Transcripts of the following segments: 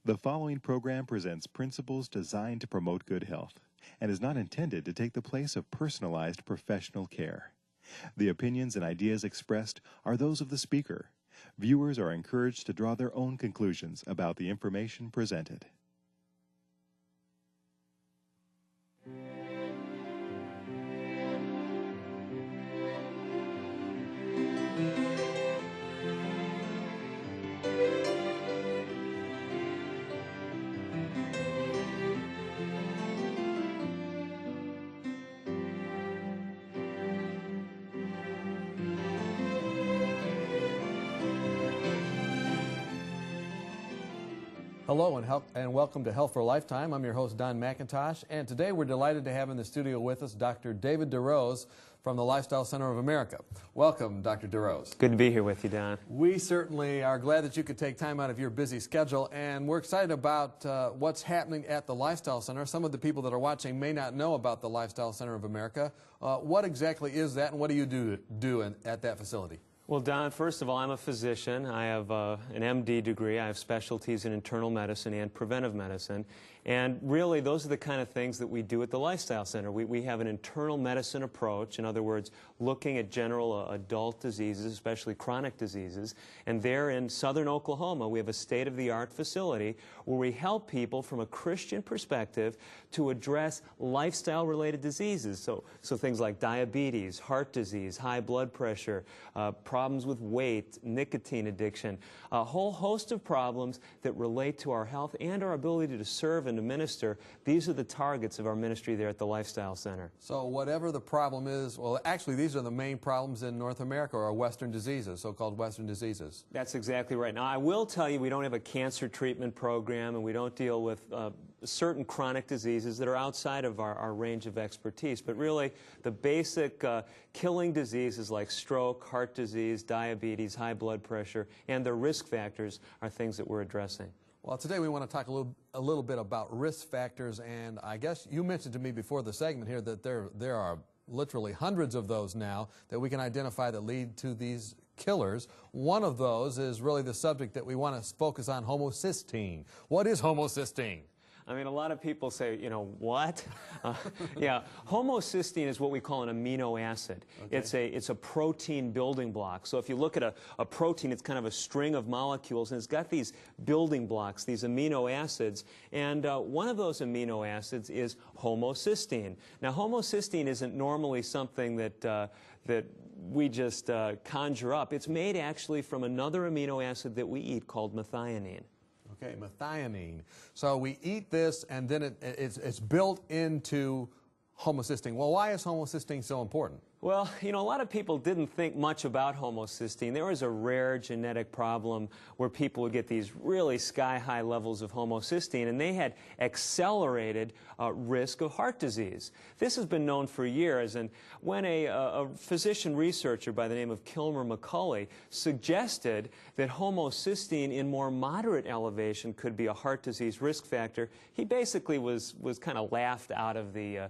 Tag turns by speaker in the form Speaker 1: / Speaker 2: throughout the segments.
Speaker 1: The following program presents principles designed to promote good health and is not intended to take the place of personalized professional care. The opinions and ideas expressed are those of the speaker. Viewers are encouraged to draw their own conclusions about the information presented.
Speaker 2: Hello and welcome to Health for a Lifetime. I'm your host, Don McIntosh, and today we're delighted to have in the studio with us Dr. David DeRose from the Lifestyle Center of America. Welcome, Dr. DeRose.
Speaker 3: Good to be here with you, Don.
Speaker 2: We certainly are glad that you could take time out of your busy schedule, and we're excited about what's happening at the Lifestyle Center. Some of the people that are watching may not know about the Lifestyle Center of America. What exactly is that, and what do you do at that facility?
Speaker 3: Well, Don, first of all, I'm a physician. I have an MD degree. I have specialties in internal medicine and preventive medicine. And really, those are the kind of things that we do at the Lifestyle Center. We have an internal medicine approach, in other words, looking at general adult diseases, especially chronic diseases. And there in southern Oklahoma, we have a state-of-the-art facility where we help people from a Christian perspective to address lifestyle-related diseases. So things like diabetes, heart disease, high blood pressure, problems with weight, nicotine addiction, a whole host of problems that relate to our health and our ability to serve and to minister. These are the targets of our ministry there at the Lifestyle Center.
Speaker 2: So whatever the problem is, well, actually these are the main problems in North America, are Western diseases, so-called Western diseases.
Speaker 3: That's exactly right. Now, I will tell you we don't have a cancer treatment program, and we don't deal with certain chronic diseases that are outside of our range of expertise. But really, the basic killing diseases like stroke, heart disease, diabetes, high blood pressure, and their risk factors are things that we're addressing.
Speaker 2: Well, today we want to talk a little bit about risk factors, and I guess you mentioned to me before the segment here that there are literally hundreds of those now that we can identify that lead to these killers. One of those is really the subject that we want to focus on, homocysteine. What is homocysteine?
Speaker 3: I mean, a lot of people say, you know, what? Yeah, homocysteine is what we call an amino acid. Okay. It's a protein building block. So if you look at a protein, it's kind of a string of molecules, and it's got these building blocks, these amino acids. And one of those amino acids is homocysteine. Now, homocysteine isn't normally something that we just conjure up. It's made actually from another amino acid that we eat called methionine.
Speaker 2: Okay, methionine. So we eat this, and then it's built into homocysteine. Well, why is homocysteine so important?
Speaker 3: Well, you know, a lot of people didn't think much about homocysteine. There was a rare genetic problem where people would get these really sky-high levels of homocysteine, and they had accelerated risk of heart disease. This has been known for years, and when a physician researcher by the name of Kilmer McCulley suggested that homocysteine in more moderate elevation could be a heart disease risk factor, he basically was kind of laughed out of the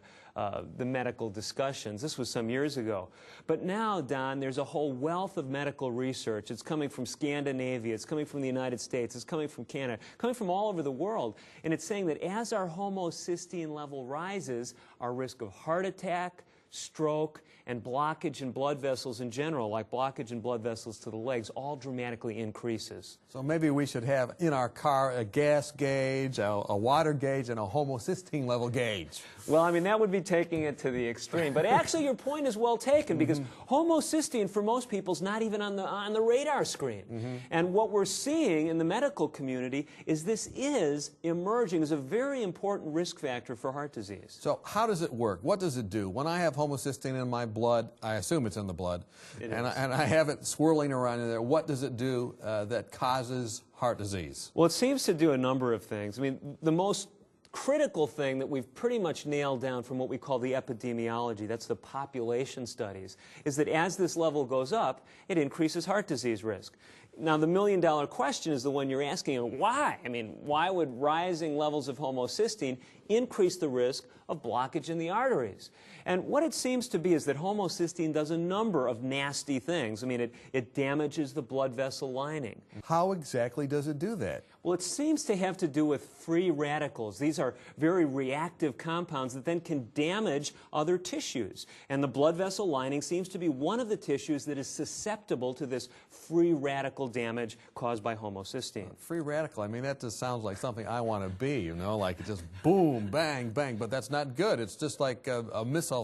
Speaker 3: medical discussions. This was some years ago. But now, Don, there's a whole wealth of medical research. It's coming from Scandinavia, it's coming from the United States, it's coming from Canada, coming from all over the world. And it's saying that as our homocysteine level rises, our risk of heart attack, stroke, and blockage in blood vessels in general, like blockage in blood vessels to the legs, all dramatically increases.
Speaker 2: So maybe we should have in our car a gas gauge, a water gauge, and a homocysteine level gauge.
Speaker 3: Well, I mean, that would be taking it to the extreme. But actually, your point is well taken, because homocysteine, for most people, is not even on the radar screen. And what we're seeing in the medical community is this is emerging as a very important risk factor for heart disease.
Speaker 2: So how does it work? What does it do? When I have homocysteine in my blood, I assume it's in the blood, and I have it swirling around in there, what does it do that causes heart disease?
Speaker 3: Well, it seems to do a number of things. I mean, the most critical thing that we've pretty much nailed down from what we call the epidemiology, that's the population studies, is that as this level goes up, it increases heart disease risk. Now, the million-dollar question is the one you're asking, why? I mean, why would rising levels of homocysteine increase the risk of blockage in the arteries? And what it seems to be is that homocysteine does a number of nasty things. I mean, it damages the blood vessel lining.
Speaker 2: How exactly does it do that?
Speaker 3: Well, it seems to have to do with free radicals. These are very reactive compounds that then can damage other tissues. And the blood vessel lining seems to be one of the tissues that is susceptible to this free radical damage caused by homocysteine.
Speaker 2: Free radical, I mean, that just sounds like something I want to be, you know, like it just boom, bang, bang, but that's not good. It's just like a missile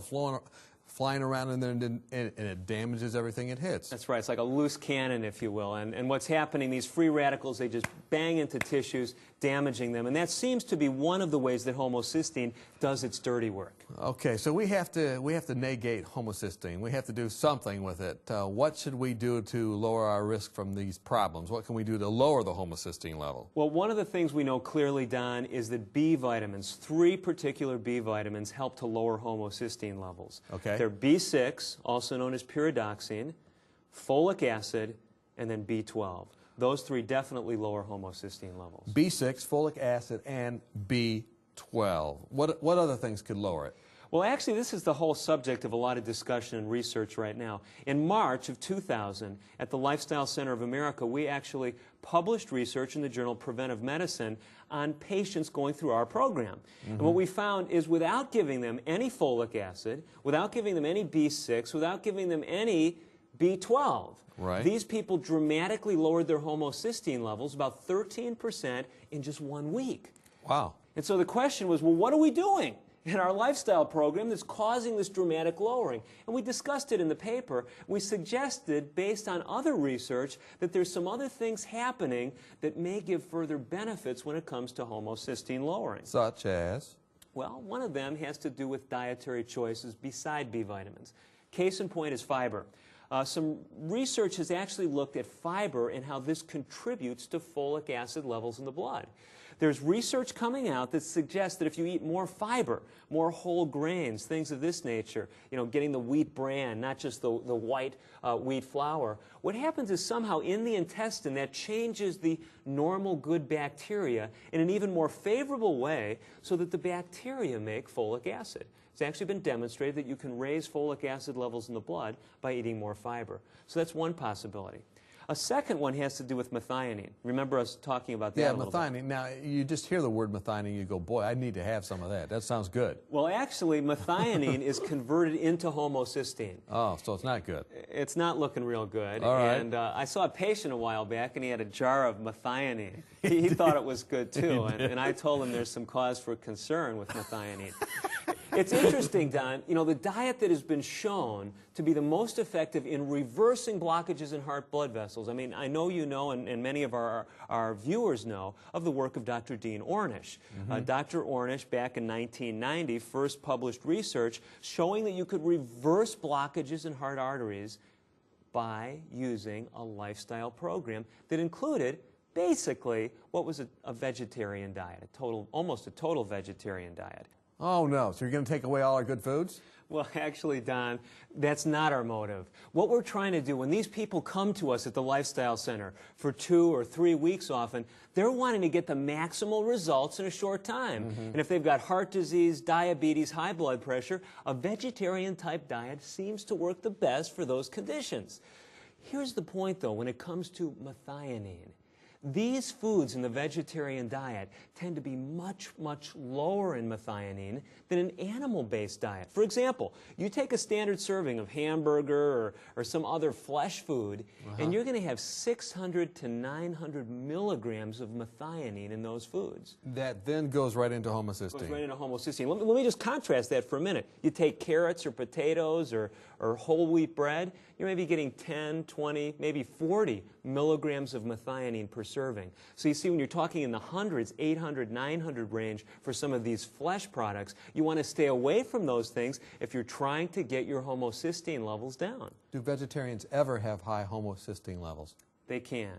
Speaker 2: flying around and it damages everything it hits.
Speaker 3: That's right. It's like a loose cannon, if you will. And what's happening, these free radicals, they just bang into tissues, damaging them. And that seems to be one of the ways that homocysteine does its dirty work.
Speaker 2: Okay, so we have to negate homocysteine. We have to do something with it. What should we do to lower our risk from these problems? What can we do to lower the homocysteine level?
Speaker 3: Well, one of the things we know clearly, Don, is that B vitamins, 3 particular B vitamins, help to lower homocysteine levels.
Speaker 2: Okay.
Speaker 3: They're B6, also known as pyridoxine, folic acid, and then B12. Those 3 definitely lower homocysteine levels.
Speaker 2: B6, folic acid, and B12. What other things could lower it?
Speaker 3: Well, actually, this is the whole subject of a lot of discussion and research right now. In March of 2000, at the Lifestyle Center of America, we actually published research in the journal Preventive Medicine on patients going through our program. And what we found is without giving them any folic acid, without giving them any B6, without giving them any B12,
Speaker 2: right,
Speaker 3: these people dramatically lowered their homocysteine levels about 13% in just 1 week.
Speaker 2: Wow.
Speaker 3: And so the question was, well, what are we doing in our lifestyle program that's causing this dramatic lowering? And we discussed it in the paper. We suggested, based on other research, that there's some other things happening that may give further benefits when it comes to homocysteine lowering.
Speaker 2: Such as?
Speaker 3: Well, one of them has to do with dietary choices beside B vitamins. Case in point is fiber. Some research has actually looked at fiber and how this contributes to folic acid levels in the blood. There's research coming out that suggests that if you eat more fiber, more whole grains, things of this nature, you know, getting the wheat bran, not just the white wheat flour, what happens is somehow in the intestine that changes the normal good bacteria in an even more favorable way so that the bacteria make folic acid. It's actually been demonstrated that you can raise folic acid levels in the blood by eating more fiber. So that's one possibility. A second one has to do with methionine. Remember us talking about that a little bit?
Speaker 2: Yeah, methionine. Now, you just hear the word methionine, you go, boy, I need to have some of that. That sounds good.
Speaker 3: Well, actually, methionine is converted into homocysteine.
Speaker 2: Oh, so it's not good.
Speaker 3: It's not looking real good.
Speaker 2: All right.
Speaker 3: And I saw a patient a while back, and he had a jar of methionine. He thought it was good, too. And I told him there's some cause for concern with methionine. It's interesting, Don, you know, the diet that has been shown to be the most effective in reversing blockages in heart blood vessels. I mean, I know you know, and many of our viewers know, of the work of Dr. Dean Ornish. Dr. Ornish, back in 1990, first published research showing that you could reverse blockages in heart arteries by using a lifestyle program that included basically what was a vegetarian diet, almost a total vegetarian diet.
Speaker 2: Oh, no. So you're going to take away all our good foods?
Speaker 3: Well, actually, Don, that's not our motive. What we're trying to do, when these people come to us at the Lifestyle Center for 2 or 3 weeks often, they're wanting to get the maximal results in a short time. And if they've got heart disease, diabetes, high blood pressure, a vegetarian-type diet seems to work the best for those conditions. Here's the point, though, when it comes to methionine. These foods in the vegetarian diet tend to be much, much lower in methionine than an animal-based diet. For example, you take a standard serving of hamburger or some other flesh food, and you're going to have 600 to 900 milligrams of methionine in those foods.
Speaker 2: That then goes right into homocysteine.
Speaker 3: Goes right into homocysteine. Let me just contrast that for a minute. You take carrots or potatoes or whole wheat bread, you're maybe getting 10, 20, maybe 40 milligrams of methionine per serving. So you see, when you're talking in the hundreds, 800, 900 range for some of these flesh products, you want to stay away from those things if you're trying to get your homocysteine levels down.
Speaker 2: Do vegetarians ever have high homocysteine levels?
Speaker 3: They can.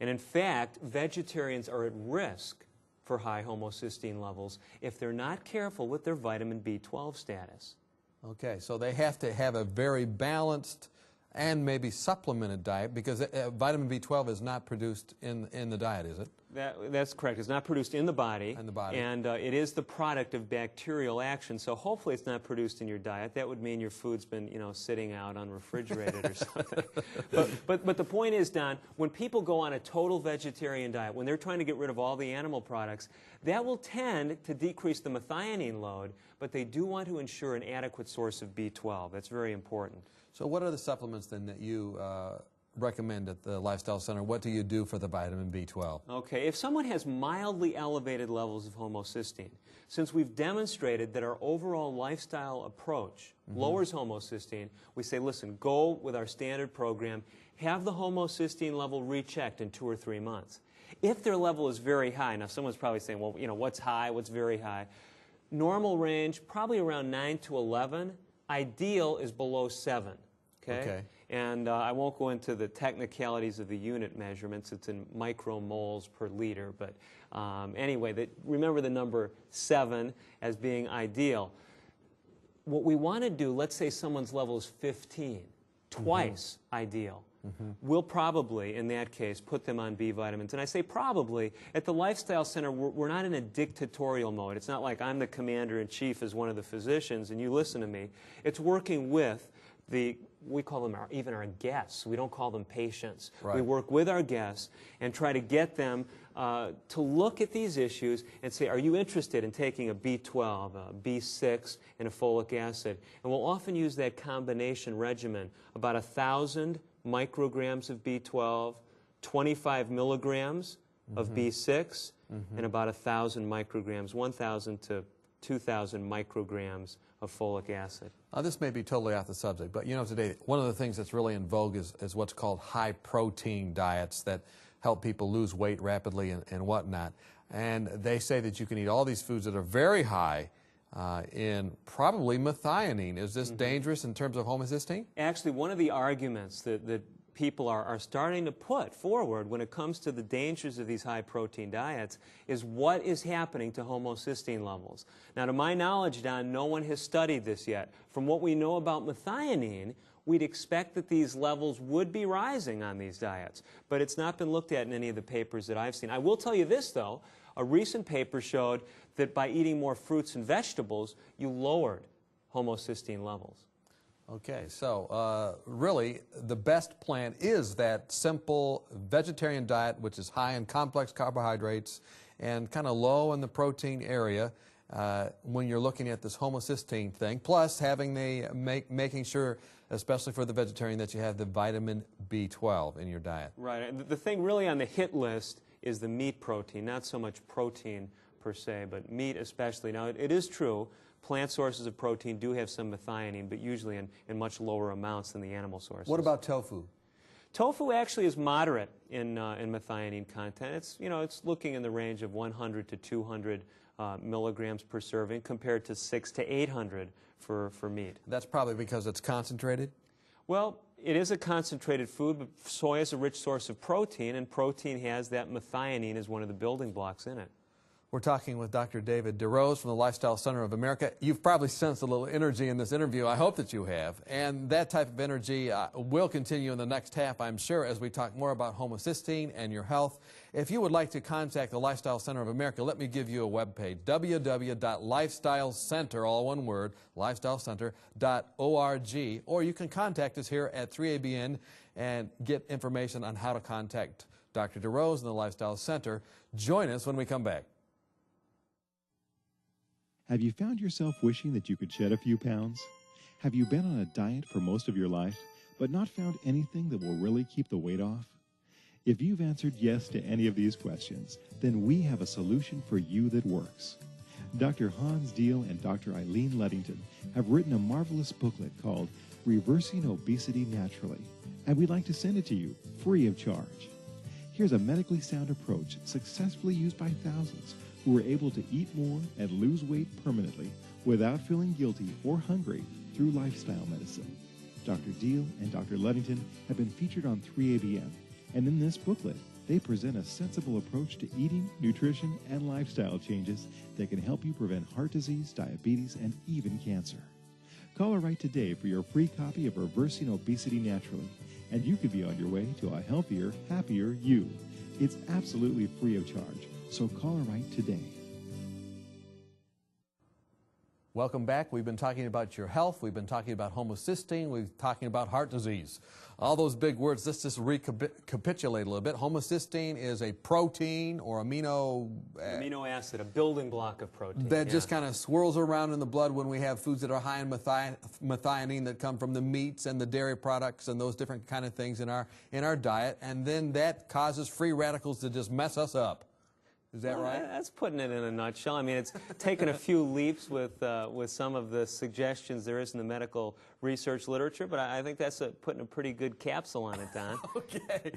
Speaker 3: And in fact, vegetarians are at risk for high homocysteine levels if they're not careful with their vitamin B12 status.
Speaker 2: Okay, so they have to have a very balanced and maybe supplemented diet, because vitamin B12 is not produced in the diet, is it?
Speaker 3: That's correct. It's not produced in the body.
Speaker 2: In the body.
Speaker 3: And it is the product of bacterial action, so hopefully it's not produced in your diet. That would mean your food's been, sitting out unrefrigerated or something. But the point is, Don, when people go on a total vegetarian diet, when they're trying to get rid of all the animal products, that will tend to decrease the methionine load, but they do want to ensure an adequate source of B12. That's very important.
Speaker 2: So what are the supplements then that you recommend at the Lifestyle Center? What do you do for the vitamin B12?
Speaker 3: Okay, if someone has mildly elevated levels of homocysteine, since we've demonstrated that our overall lifestyle approach lowers homocysteine, we say, listen, go with our standard program, have the homocysteine level rechecked in 2 or 3 months. If their level is very high, now someone's probably saying, well, what's high, what's very high? Normal range, probably around 9 to 11. Ideal is below 7. Okay? And I won't go into the technicalities of the unit measurements. It's in micromoles per liter. But anyway, remember the number 7 as being ideal. What we want to do, let's say someone's level is 15, twice ideal. We'll probably, in that case, put them on B vitamins. And I say probably. At the Lifestyle Center, we're not in a dictatorial mode. It's not like I'm the commander-in-chief as one of the physicians and you listen to me. It's working with we call them even our guests. We don't call them patients.
Speaker 2: Right.
Speaker 3: We work with our guests and try to get them to look at these issues and say, are you interested in taking a B12, a B6, and a folic acid? And we'll often use that combination regimen, about 1,000 micrograms of B12, 25 milligrams of B6, and about 1,000 micrograms, 1,000 to 2,000 micrograms of folic acid.
Speaker 2: This may be totally off the subject, but today one of the things that's really in vogue is what's called high-protein diets that help people lose weight rapidly and whatnot. And they say that you can eat all these foods that are very high in probably methionine. Is this dangerous in terms of homocysteine?
Speaker 3: Actually, one of the arguments that people are starting to put forward when it comes to the dangers of these high-protein diets is what is happening to homocysteine levels. Now, to my knowledge, Don, no one has studied this yet. From what we know about methionine, we'd expect that these levels would be rising on these diets, but it's not been looked at in any of the papers that I've seen. I will tell you this, though. A recent paper showed that by eating more fruits and vegetables, you lowered homocysteine levels.
Speaker 2: Okay, so really the best plan is that simple vegetarian diet, which is high in complex carbohydrates and kind of low in the protein area when you're looking at this homocysteine thing, plus having making sure, especially for the vegetarian, that you have the vitamin B12 in your diet.
Speaker 3: Right, and the thing really on the hit list is the meat protein, not so much protein per se, but meat especially. Now, it is true, plant sources of protein do have some methionine, but usually in much lower amounts than the animal sources.
Speaker 2: What about tofu?
Speaker 3: Tofu actually is moderate in methionine content. It's looking in the range of 100 to 200 milligrams per serving compared to 600 to 800 for meat.
Speaker 2: That's probably because it's concentrated?
Speaker 3: Well, it is a concentrated food, but soy is a rich source of protein, and protein has that methionine as one of the building blocks in it.
Speaker 2: We're talking with Dr. David DeRose from the Lifestyle Center of America. You've probably sensed a little energy in this interview. I hope that you have. And that type of energy will continue in the next half, I'm sure, as we talk more about homocysteine and your health. If you would like to contact the Lifestyle Center of America, let me give you a webpage, www.lifestylecenter, all one word, lifestylecenter.org, or you can contact us here at 3ABN and get information on how to contact Dr. DeRose and the Lifestyle Center. Join us when we come back.
Speaker 1: Have you found yourself wishing that you could shed a few pounds? Have you been on a diet for most of your life, but not found anything that will really keep the weight off? If you've answered yes to any of these questions, then we have a solution for you that works. Dr. Hans Diehl and Dr. Eileen Ludington have written a marvelous booklet called Reversing Obesity Naturally, and we'd like to send it to you free of charge. Here's a medically sound approach successfully used by thousands who are able to eat more and lose weight permanently without feeling guilty or hungry through lifestyle medicine. Dr. Diehl and Dr. Ludington have been featured on 3ABN, and in this booklet, they present a sensible approach to eating, nutrition, and lifestyle changes that can help you prevent heart disease, diabetes, and even cancer. Call her right today for your free copy of Reversing Obesity Naturally, and you could be on your way to a healthier, happier you. It's absolutely free of charge, so call her right today.
Speaker 2: Welcome back. We've been talking about your health. We've been talking about homocysteine. We've been talking about heart disease. All those big words. Let's just recapitulate a little bit. Homocysteine is a protein or amino
Speaker 3: acid, a building block of protein.
Speaker 2: That just kind of swirls around in the blood when we have foods that are high in methionine that come from the meats and the dairy products and those different kind of things in our diet. And then that causes free radicals to just mess us up. Is that right?
Speaker 3: That's putting it in a nutshell. I mean, it's taken a few leaps with some of the suggestions there is in the medical research literature, but I think that's putting a pretty good capsule on it, Don.
Speaker 2: Okay.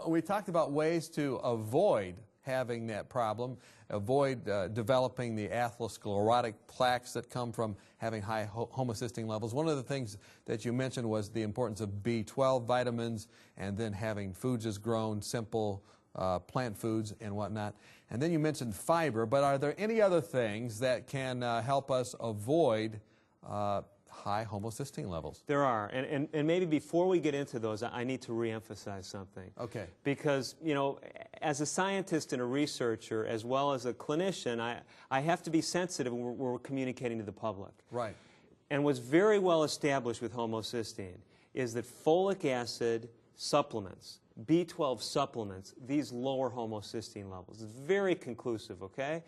Speaker 2: We talked about ways to avoid having that problem, avoid developing the atherosclerotic plaques that come from having high homocysteine levels. One of the things that you mentioned was the importance of B12 vitamins and then having foods as grown, simple plant foods and whatnot. And then you mentioned fiber, but are there any other things that can help us avoid high homocysteine levels?
Speaker 3: There are, and maybe before we get into those, I need to reemphasize something.
Speaker 2: Okay.
Speaker 3: Because, you know, as a scientist and a researcher, as well as a clinician, I have to be sensitive when we're communicating to the public.
Speaker 2: Right.
Speaker 3: And what's very well established with homocysteine is that folic acid supplements, B12 supplements, these lower homocysteine levels. It's very conclusive, okay?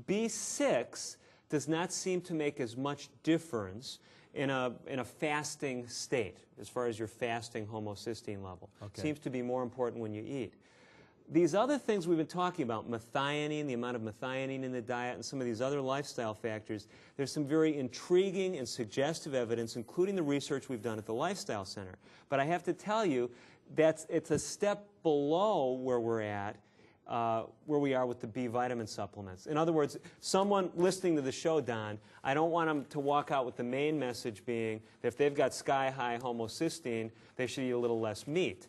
Speaker 3: B6 does not seem to make as much difference in a fasting state as far as your fasting homocysteine level.
Speaker 2: Okay.
Speaker 3: Seems to be more important when you eat. These other things we've been talking about, methionine, the amount of methionine in the diet, and some of these other lifestyle factors, there's some very intriguing and suggestive evidence, including the research we've done at the Lifestyle Center. But I have to tell you, it's a step below where we're at, where we are with the B vitamin supplements. In other words, someone listening to the show, Don, I don't want them to walk out with the main message being that if they've got sky-high homocysteine, they should eat a little less meat.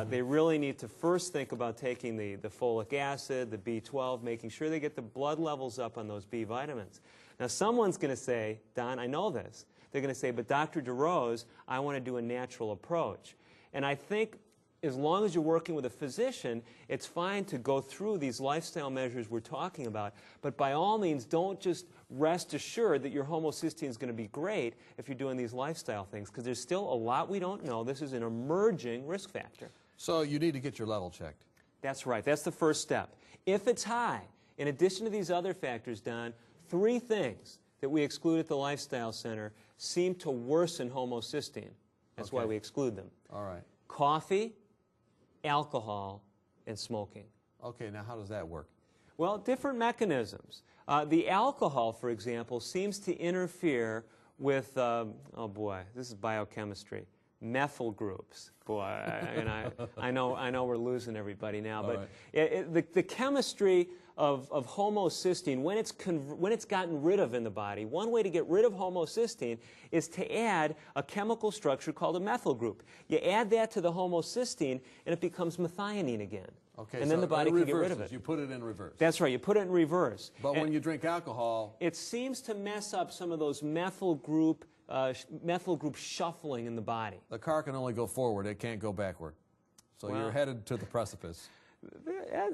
Speaker 3: They really need to first think about taking the folic acid, the B12, making sure they get the blood levels up on those B vitamins. Now, someone's going to say, Don, I know this. They're going to say, but Dr. DeRose, I want to do a natural approach. And I think as long as you're working with a physician, it's fine to go through these lifestyle measures we're talking about. But by all means, don't just rest assured that your homocysteine is going to be great if you're doing these lifestyle things, because there's still a lot we don't know. This is an emerging risk factor.
Speaker 2: So you need to get your level checked.
Speaker 3: That's right. That's the first step. If it's high, in addition to these other factors, Don, 3 things that we exclude at the Lifestyle Center seem to worsen homocysteine. That's why we exclude them.
Speaker 2: All right.
Speaker 3: Coffee, alcohol, and smoking.
Speaker 2: Okay, now how does that work?
Speaker 3: Well, different mechanisms. The alcohol, for example, seems to interfere with, oh boy, this is biochemistry, methyl groups. Boy, I know we're losing everybody now, but the chemistry of homocysteine, when it's gotten rid of in the body, one way to get rid of homocysteine is to add a chemical structure called a methyl group. You add that to the homocysteine, and it becomes methionine again.
Speaker 2: Okay,
Speaker 3: and then the body can get rid of it.
Speaker 2: You put it in reverse.
Speaker 3: That's right. You put it in reverse.
Speaker 2: But when you drink alcohol,
Speaker 3: it seems to mess up some of those methyl group shuffling in the body.
Speaker 2: The car can only go forward. It can't go backward. So you're headed to the precipice.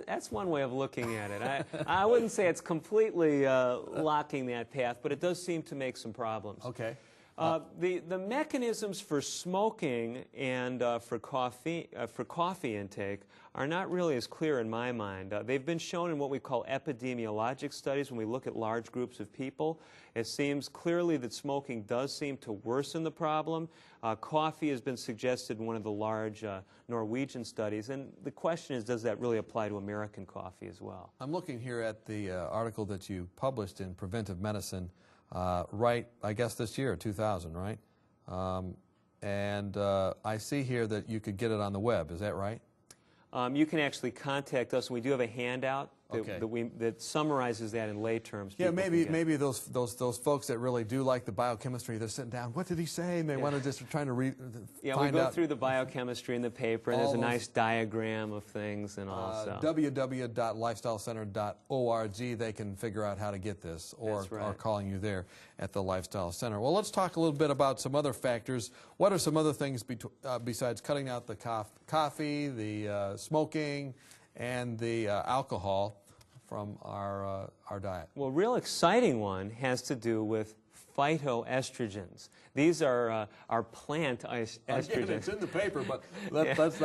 Speaker 3: That's one way of looking at it. I wouldn't say it's completely locking that path, but it does seem to make some problems.
Speaker 2: Okay.
Speaker 3: The mechanisms for smoking and for coffee intake are not really as clear in my mind. They've been shown in what we call epidemiologic studies when we look at large groups of people. It seems clearly that smoking does seem to worsen the problem. Coffee has been suggested in one of the large Norwegian studies, and the question is, does that really apply to American coffee as well?
Speaker 2: I'm looking here at the article that you published in Preventive Medicine right, I guess this year, 2000, right? And I see here that you could get it on the web. Is that right?
Speaker 3: You can actually contact us. We do have a handout that summarizes that in lay terms.
Speaker 2: Yeah, maybe those folks that really do like the biochemistry, they're sitting down, what did he say? And they want to just trying to
Speaker 3: we go through the biochemistry in the paper, and there's a nice diagram of things and all.
Speaker 2: www.lifestylecenter.org, they can figure out how to get this, or are calling you there at the Lifestyle Center. Well, let's talk a little bit about some other factors. What are some other things besides cutting out the coffee, the smoking, and the alcohol from our diet?
Speaker 3: Well, a real exciting one has to do with phytoestrogens. These are plant estrogens.
Speaker 2: Again, it's in the paper, but let's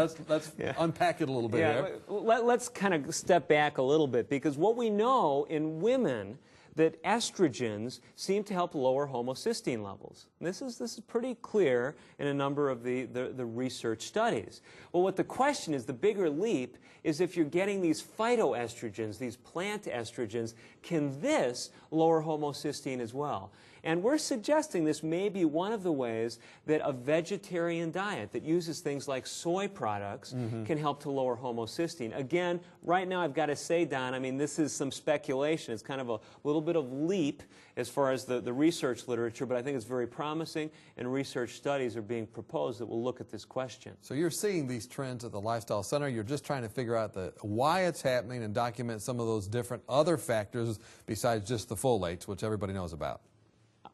Speaker 2: unpack it a little bit here.
Speaker 3: Let's kind of step back a little bit, because what we know in women, that estrogens seem to help lower homocysteine levels. And this is pretty clear in a number of the research studies. Well, what the question is, the bigger leap, is if you're getting these phytoestrogens, these plant estrogens, can this lower homocysteine as well? And we're suggesting this may be one of the ways that a vegetarian diet that uses things like soy products can help to lower homocysteine. Again, right now I've got to say, Don, I mean, this is some speculation. It's kind of a little bit of leap as far as the research literature, but I think it's very promising, and research studies are being proposed that will look at this question.
Speaker 2: So you're seeing these trends at the Lifestyle Center. You're just trying to figure out why it's happening and document some of those different other factors besides just the folates, which everybody knows about.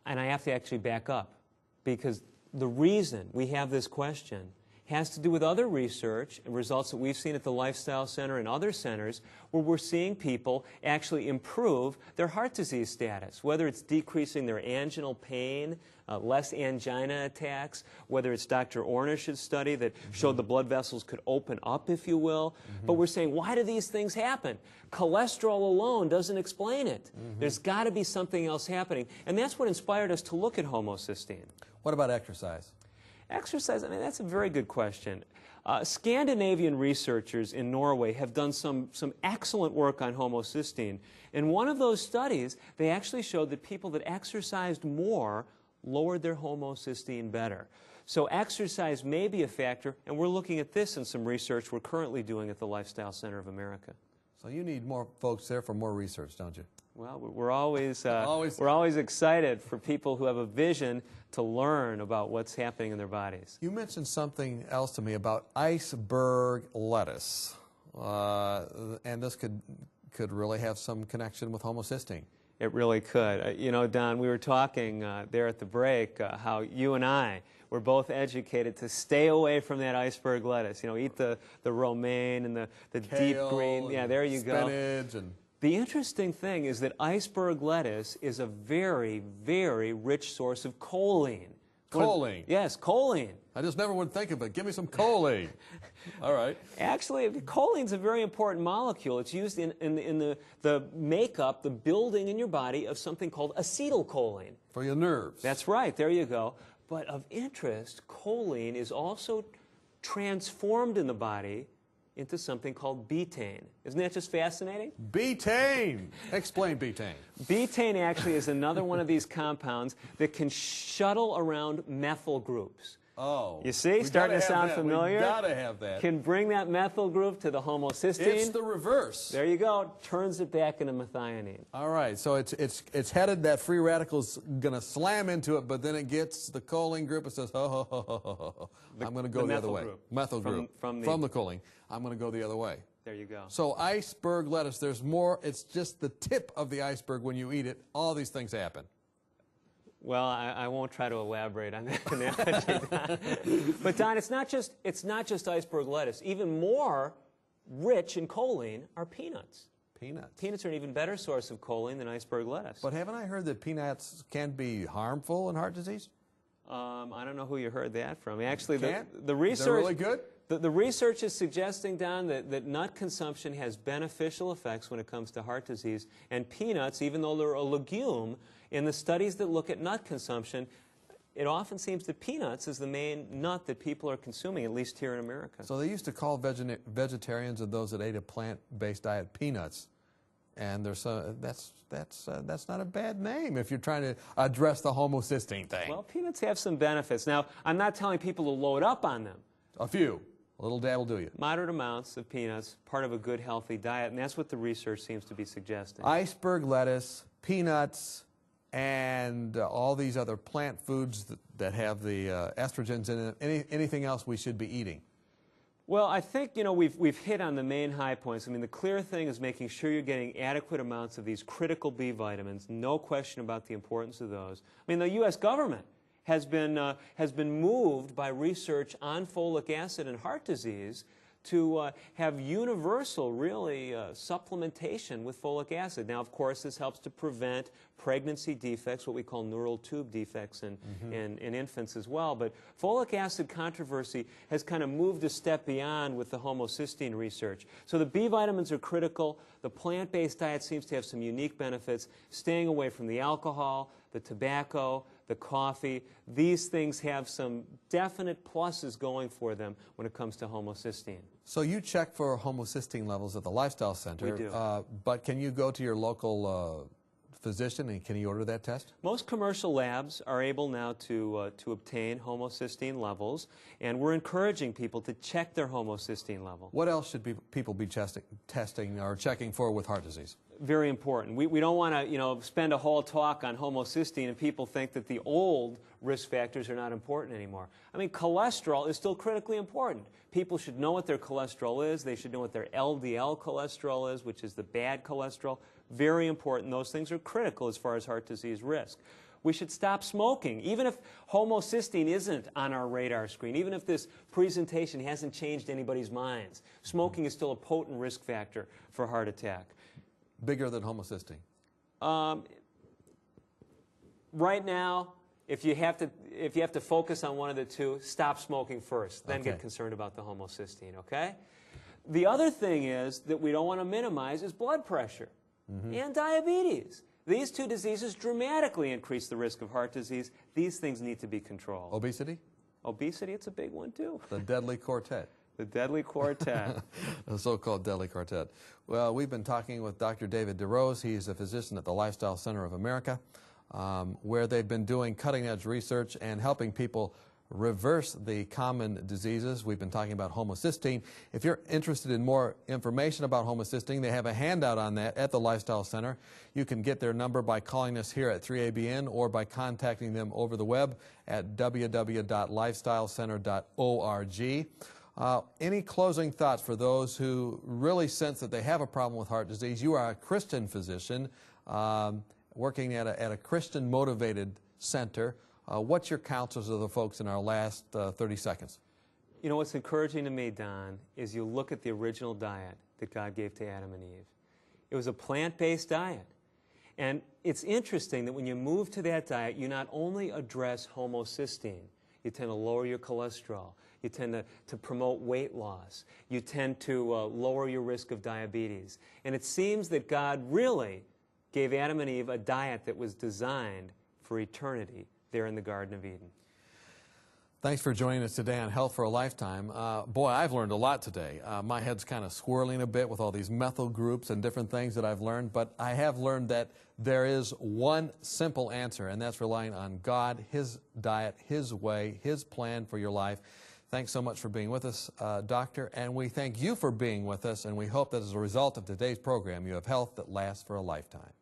Speaker 3: And I have to actually back up, because the reason we have this question has to do with other research and results that we've seen at the Lifestyle Center and other centers, where we're seeing people actually improve their heart disease status, whether it's decreasing their anginal pain, less angina attacks, whether it's Dr. Ornish's study that showed the blood vessels could open up, if you will. But we're saying, why do these things happen? Cholesterol alone doesn't explain it. There's got to be something else happening. And that's what inspired us to look at homocysteine.
Speaker 2: What about exercise?
Speaker 3: Exercise, I mean, that's a very good question. Scandinavian researchers in Norway have done some excellent work on homocysteine. In one of those studies, they actually showed that people that exercised more lowered their homocysteine better. So exercise may be a factor, and we're looking at this in some research we're currently doing at the Lifestyle Center of America.
Speaker 2: So you need more folks there for more research, don't you?
Speaker 3: Well, we're always excited for people who have a vision to learn about what's happening in their bodies.
Speaker 2: You mentioned something else to me about iceberg lettuce, and this could really have some connection with homocysteine.
Speaker 3: It really could. You know, Don, we were talking there at the break how you and I were both educated to stay away from that iceberg lettuce. You know, eat the romaine and the deep green. Yeah, there you go.
Speaker 2: Spinach and...
Speaker 3: The interesting thing is that iceberg lettuce is a very, very rich source of choline.
Speaker 2: Choline?
Speaker 3: Yes, choline.
Speaker 2: I just never would think of it. Give me some choline. All right.
Speaker 3: Actually, choline's a very important molecule. It's used in the makeup, the building in your body of something called acetylcholine.
Speaker 2: For your nerves.
Speaker 3: That's right. There you go. But of interest, choline is also transformed in the body into something called betaine. Isn't that just fascinating?
Speaker 2: Betaine! Explain betaine.
Speaker 3: Betaine actually is another one of these compounds that can shuttle around methyl groups.
Speaker 2: Oh.
Speaker 3: You see, starting to sound familiar?
Speaker 2: We gotta have that.
Speaker 3: Can bring that methyl group to the homocysteine.
Speaker 2: It's the reverse.
Speaker 3: There you go. Turns it back into methionine.
Speaker 2: All right. So it's headed, that free radical's gonna slam into it, but then it gets the choline group and says, I'm gonna go the other way.
Speaker 3: Group.
Speaker 2: Methyl group. From the choline. I'm gonna go the other way.
Speaker 3: There you go.
Speaker 2: So iceberg lettuce, there's more. It's just the tip of the iceberg. When you eat it, all these things happen.
Speaker 3: Well, I won't try to elaborate on that analogy, Don. But Don, it's not just iceberg lettuce. Even more rich in choline are peanuts.
Speaker 2: Peanuts.
Speaker 3: Peanuts are an even better source of choline than iceberg lettuce.
Speaker 2: But haven't I heard that peanuts can be harmful in heart disease?
Speaker 3: I don't know who you heard that from. Actually, the
Speaker 2: research... They're really good?
Speaker 3: The research is suggesting, Don, that nut consumption has beneficial effects when it comes to heart disease. And peanuts, even though they're a legume, in the studies that look at nut consumption, it often seems that peanuts is the main nut that people are consuming, at least here in America.
Speaker 2: So they used to call vegetarians and those that ate a plant-based diet peanuts. And there's that's not a bad name if you're trying to address the homocysteine thing.
Speaker 3: Well, peanuts have some benefits. Now, I'm not telling people to load up on them.
Speaker 2: A few. A little dab will do you.
Speaker 3: Moderate amounts of peanuts, part of a good, healthy diet, and that's what the research seems to be suggesting.
Speaker 2: Iceberg lettuce, peanuts, and all these other plant foods that have the estrogens in it. Anything else we should be eating?
Speaker 3: Well, I think, you know, we've hit on the main high points. I mean, the clear thing is making sure you're getting adequate amounts of these critical B vitamins. No question about the importance of those. I mean, the U.S. government has been moved by research on folic acid and heart disease to have universal, really, supplementation with folic acid. Now, of course, this helps to prevent pregnancy defects, what we call neural tube defects in infants as well. But folic acid controversy has kind of moved a step beyond with the homocysteine research. So the B vitamins are critical. The plant-based diet seems to have some unique benefits, staying away from the alcohol, the tobacco, the coffee. These things have some definite pluses going for them when it comes to homocysteine.
Speaker 2: So you check for homocysteine levels at the Lifestyle Center.
Speaker 3: We do.
Speaker 2: But can you go to your local physician and can you order that test?
Speaker 3: Most commercial labs are able now to obtain homocysteine levels, and we're encouraging people to check their homocysteine level.
Speaker 2: What else should people be testing or checking for with heart disease?
Speaker 3: Very important. We don't want to, you know, spend a whole talk on homocysteine and people think that the old risk factors are not important anymore. I mean, cholesterol is still critically important. People should know what their cholesterol is. They should know what their LDL cholesterol is, which is the bad cholesterol. Very important. Those things are critical as far as heart disease risk. We should stop smoking, even if homocysteine isn't on our radar screen, even if this presentation hasn't changed anybody's minds. Smoking is still a potent risk factor for heart attack.
Speaker 2: Bigger than homocysteine?
Speaker 3: Right now, if you have to focus on one of the two, stop smoking first, then get concerned about the homocysteine, okay? The other thing is that we don't want to minimize is blood pressure and diabetes. These two diseases dramatically increase the risk of heart disease. These things need to be controlled.
Speaker 2: Obesity?
Speaker 3: Obesity, it's a big one too.
Speaker 2: The deadly quartet.
Speaker 3: The deadly quartet.
Speaker 2: The so-called deadly quartet. Well, we've been talking with Dr. David DeRose. He's a physician at the Lifestyle Center of America, where they've been doing cutting-edge research and helping people reverse the common diseases. We've been talking about homocysteine. If you're interested in more information about homocysteine, they have a handout on that at the Lifestyle Center. You can get their number by calling us here at 3ABN or by contacting them over the web at www.lifestylecenter.org. Any closing thoughts for those who really sense that they have a problem with heart disease? You are a Christian physician working at a Christian-motivated center. What's your counsel to the folks in our last 30 seconds?
Speaker 3: You know, what's encouraging to me, Don, is you look at the original diet that God gave to Adam and Eve. It was a plant-based diet. And it's interesting that when you move to that diet, you not only address homocysteine, you tend to lower your cholesterol, you tend to promote weight loss, you tend to lower your risk of diabetes. And it seems that God really gave Adam and Eve a diet that was designed for eternity there in the Garden of Eden.
Speaker 2: Thanks for joining us today on Health for a Lifetime. Boy, I've learned a lot today. My head's kind of swirling a bit with all these methyl groups and different things that I've learned, but I have learned that there is one simple answer, and that's relying on God, His diet, His way, His plan for your life. Thanks so much for being with us, Doctor, and we thank you for being with us, and we hope that as a result of today's program, you have health that lasts for a lifetime.